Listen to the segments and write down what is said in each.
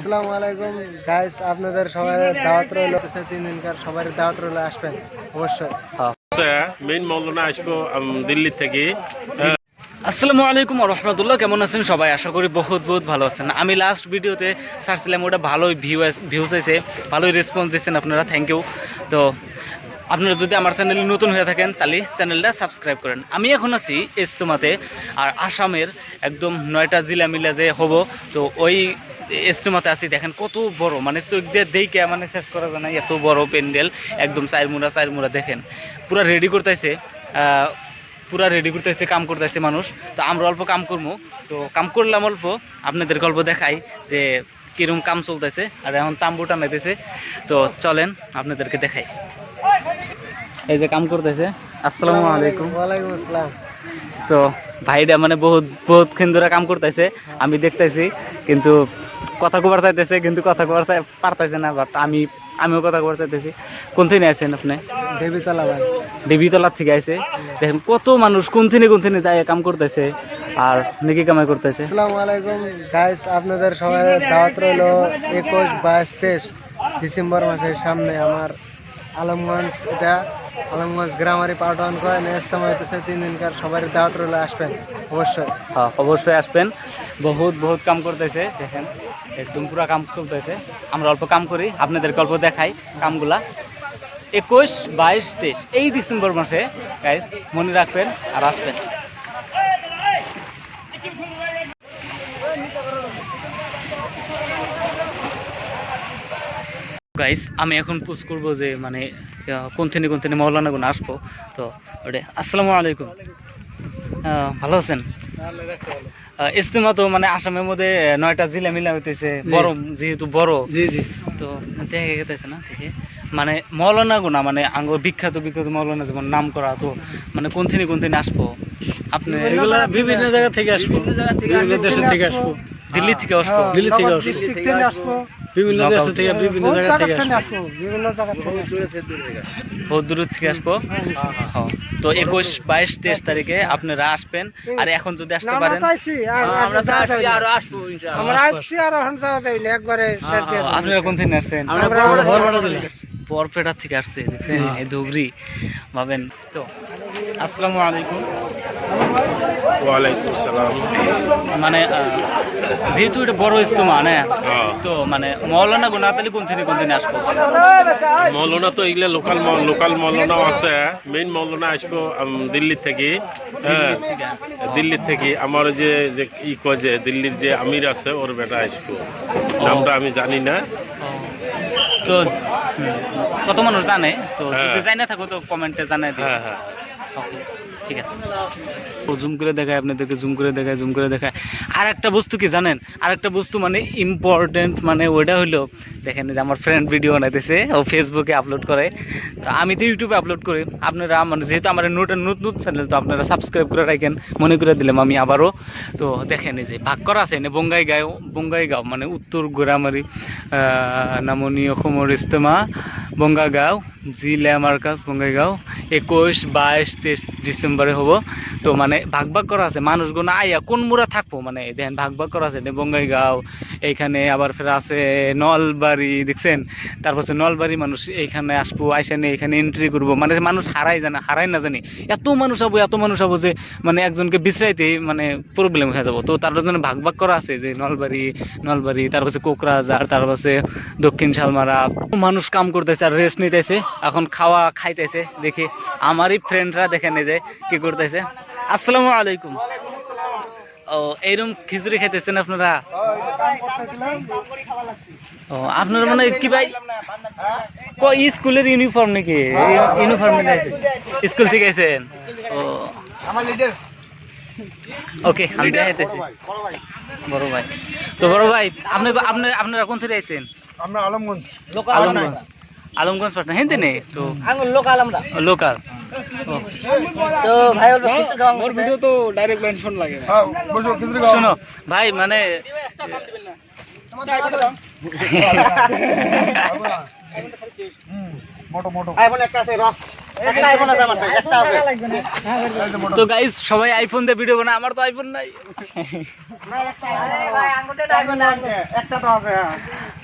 আসসালামু আলাইকুম গাইস, আপনাদের সবার দাওয়াত রইল। 3 দিনকার সবার দাওয়াত রইল, আসবেন অবশ্যই। মেইন মৌলানা আসবো দিল্লি থেকে। আসসালামু আলাইকুম ওয়া রাহমাতুল্লাহ। কেমন আছেন সবাই? আশা করি বহুত ভালো আছেন। আমি লাস্ট ভিডিওতে ছাড়ছিলাম, ওটা ভালোই ভিউজ হয়েছে, ভালোই রেসপন্স দিচ্ছেন আপনারা, থ্যাংক ইউ। তো আপনারা যদি আমার চ্যানেলে নতুন হয়ে থাকেন তাহলে চ্যানেলটা সাবস্ক্রাইব করেন। আমি এখন আছি ইজতেমাতে, আর আসামের একদম 9টা জেলা মিলে যে হব, তো ওই ইজতেমাতে আছি। দেখেন কত বড়, মানে চোখ দিয়ে দেখে মানে শেষ করা যায় না, এত বড় প্যান্ডেল, একদম চারমুড়া দেখেন পুরা রেডি করতেছে, কাম করতেছে মানুষ। তো আমরা অল্প কাম করবো, তো কাম করলাম অল্প, আপনাদের গল্প দেখাই যে কিরকম কাম চলতেছে। আর এখন তাম্বু টানাইতেছে, তো চলেন আপনাদেরকে দেখাই। এই যে কাম করতেছে। আসসালামু আলাইকুম। ওয়ালাইকুম আসসালাম। তো ভাইরা মানে বহুত ক্ষণ ধরে কাম করতেছে, আমি দেখতেছি, কিন্তু কথা কবার চাইতেছে, কিন্তু কথা কবার পারতেছে না। বাট আমিও কথা কবার চাইতেছি। কোন থেকে আছেন আপনি? দেবীতলা ভাই। দেবীতলার থেকে আছে। দেখেন কত মানুষ কোন থেকে যায় কাম করতেছে আর নেকি কামাই করতেছে। আসসালামু আলাইকুম গাইস, আপনাদের সবার দাওয়াত রইল 21, 22, 23 ডিসেম্বর মাসের সামনে আমার আলমগঞ্জ, এটা আলমগঞ্জ গ্রামারি পার্ট 1 কয় ইজতেমা হইতেছে। 3 দিনকার সবার দাওয়াত রইল, আসবেন অবশ্যই। হ্যাঁ অবশ্যই আসবেন। বহুত কাম করতেছে, দেখেন একদম পুরা কাম চলতেছে। আমরা অল্প কাম করি, আপনাদেরকে অল্প দেখাই কামগুলা। 21, 22, 23 এই ডিসেম্বর মাসে গাইস, মনে রাখবেন আর আসবেন। গাইস আমি এখন পুশ করবো যে মানে কোন থেকে মৌলানা গুণ আসবো। তো ওটা আসসালামু আলাইকুম, ভালো আছেন? ইজতেমা তো মানে আসামের মধ্যে 9টা জেলা মিলা হইতেছে, বড় যেহেতু বড়, জি জি, তো দেখা গেছে না থেকে মানে মৌলানা গুনা মানে আঙ্গ বিখ্যাত মৌলানা যেমন নাম করা, তো মানে কোন থেকে আসবো আপনি? এগুলা বিভিন্ন জায়গা থেকে আসবো, বিভিন্ন দেশ থেকে আসবো, দিল্লি থেকে আসবো, বিভিন্ন দেশ থেকে, বিভিন্ন জায়গা থেকে আসবো, বিভিন্ন জায়গা থেকে বহুত দূর থেকে আসবো। তো 21, 22, 23 তারিখে আপনারা আসবেন। আর এখন যদি আসতে পারেন, আপনারা কোন থেকে আসছেন? বরপেটা থেকে আসছে, দেখছেন এই ধুবড়ি ভাবেন। তো আসসালামু আলাইকুম। ওয়ালাইকুম সালাম। মানে যেহেতু এটা বড় ইজতেমা না, তো মানে মৌলানা গুনা তাহলে কোন থেকে আসবো? মৌলানা তো এগুলা লোকাল মৌলানাও আছে। মেইন মৌলানা আসবো দিল্লি থেকে। হ্যাঁ, দিল্লি থেকে আমার যে ই কয় যে দিল্লির যে আমির আছে, ওর বেটা আসবো। নামটা আমি জানি না। তো কত মানুষ জানে? তো যদি জানা থাকো তো কমেন্টে জানাই দিও। হ্যাঁ, ঠিক আছে। জুম করে দেখায় আপনাদেরকে, জুম করে দেখায়। আর একটা বস্তু কি জানেন? আর একটা বস্তু মানে ইম্পর্টেন্ট, মানে ওইটা হইলো দেখেন যে আমার ফ্রেন্ড ভিডিও বানাইতেছে, ও ফেসবুকে আপলোড করে, আমি তো ইউটিউবে আপলোড করি। আপনারা মানে যেহেতু আমার নতুন চ্যানেল, তো আপনারা সাবস্ক্রাইব করে রাখেন, মনে করে দিলাম আমি আবারও। তো দেখেন এই যে ভাগ করা আছে বঙ্গাইগাঁও মানে উত্তর গোরামারি নামনি অসমৰ ইজতেমা বঙ্গাগাঁও জিলা মার্কাজ বঙ্গাইগাঁও 21, 22, 23 ডিসেম্বরে হব। তো মানে ভাগ করা আছে মানুষগুলো আইয়া কোন মুরা থাকবো, মানে দেখেন ভাগ করা আছে বঙ্গাইগাঁও, এইখানে আবার ফের আছে নলবাড়ি, দেখছেন? তারপর নলবাড়ি মানুষ এইখানে আসবো, আইসানে এখানে এন্ট্রি করবো, মানে মানুষ হারাই না জানি এত মানুষ হবো যে মানে একজনকে বিশ্রাইতে মানে প্রবলেম হয়ে যাবো। তো তার জন্য ভাগ করা আছে যে নলবাড়ি, তারপর কোকরাঝার, তারপর দক্ষিণ শালমারা। মানুষ কাম করতেছে আর রেস্ট নিতেছে, এখন খাইতেছে। দেখি আমারই ফ্রেন্ডরা দেখেন এই যে কি করতেছে। আসসালামু আলাইকুম। ও এইরকম খিচুড়ি খাইতেছেন আপনারা? ও আপনারা মানে কি ভাই স্কুলের ইউনিফর্ম নাকি? ইউনিফর্মে স্কুল থেকে আছেন? ও ওকে, আমি দেখাইতেছি বড় ভাই। তো বড় ভাই আপনারা কোন থেকে আছেন? আমরা আলমগঞ্জ পাটনা হেনতে নেই তো লোকাল। তো ভাই ওর ভিডিও তো ডাইরেক্ট মেনশন লাগে। হ্যাঁ বসো, শুনো ভাই, মানে মোটো আইফোন একটা আছে, রক তো গাইস সবাই আইফোন দিয়ে ভিডিও বানায়, আমার তো আইফোন নাই।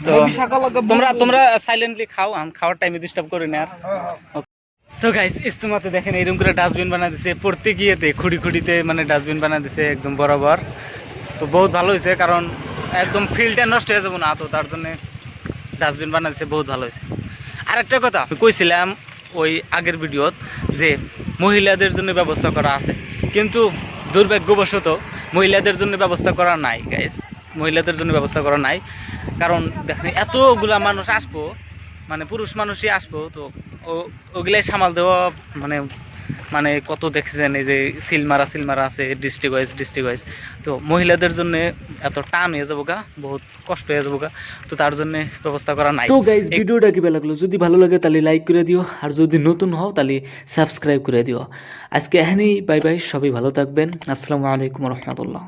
তো তোমরা সাইলেন্টলি খাও, আমি খাওয়ার টাইমে ডিস্টার্ব করি না আর। তো গাইস ইস্তেমাতে দেখেন এরকম করে ডাস্টবিন বানা দিছে, প্রত্যেক ইয়েতে খুঁড়িতে মানে ডাস্টবিন বানা দিছে একদম বরাবর। তো বহুত ভালো হয়েছে, কারণ একদম ফিল্ডটা নষ্ট হয়ে যাবো না, তো তার জন্য ডাস্টবিন বানা দিছে, বহুত ভালো হয়েছে। আর একটা কথা কইছিলাম ওই আগের ভিডিওত যে মহিলাদের জন্য ব্যবস্থা করা আছে, কিন্তু দুর্ভাগ্যবশত মহিলাদের জন্য ব্যবস্থা করা নাই গাইস, মহিলাদের জন্য ব্যবস্থা করা নাই। কারণ দেখেন এতগুলা মানুষ আসবো, মানে পুরুষ মানুষই আসবো, তো ওগুলাই সামাল দেওয়া মানে মানে কত দেখেছেন এই যে সিলমারা আছে ডিস্ট্রিক্ট ওয়াইজ, তো মহিলাদের জন্য এত টান হয়ে যাবো গা, বহুত কষ্ট হয়ে যাবো গা, তো তার জন্য ব্যবস্থা করা নাই। তো গাইস ভিডিওটা কি ভালো লাগলো, যদি ভালো লাগে তাহলে লাইক করে দিও, আর যদি নতুন হও তাহলে সাবস্ক্রাইব করে দিও। আজকে এখানেই বাই বাই, সবাই ভালো থাকবেন, আসসালামু আলাইকুম রহমতুল্লাহ।